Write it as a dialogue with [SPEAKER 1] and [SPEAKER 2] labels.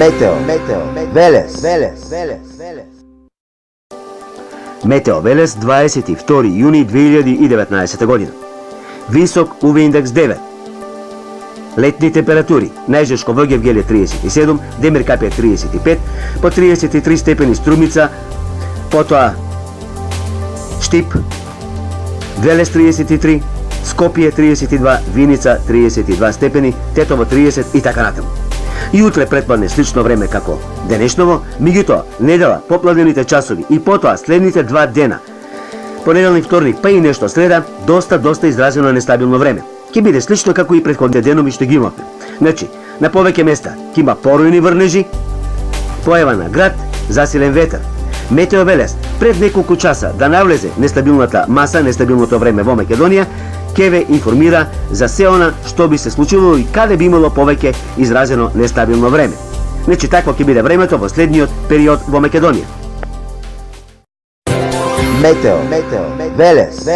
[SPEAKER 1] Метео Велес. Метео Велес, 22 јуни 2019 година. Висок UV индекс 9. Летни температури: најжешко во Гевгелие 37, Демир Капија 35, по 33 степени Струмица, потоа Штип, Велес 33, Скопје 32, Виница 32 степени, Тетово 30 и така натаму. И утре претпладне слично време како денешново, меѓутоа недела, попладнените часови и потоа следните 2 дена, понеделник, вторник, па и нешто среда, доста изразено нестабилно време. Ќе биде слично како и претходните денови што ги имавме. Значи, на повеќе места ќе има порујни врнежи, појава на град, засилен ветер. Метео Велес пред неколку часа да навлезе нестабилната маса, нестабилното време во Македонија, ќе ве информира за се она што би се случило и каде би имало повеќе изразено нестабилно време. Значи, такво ќе биде времето во следниот период во Македонија. Метео Велес.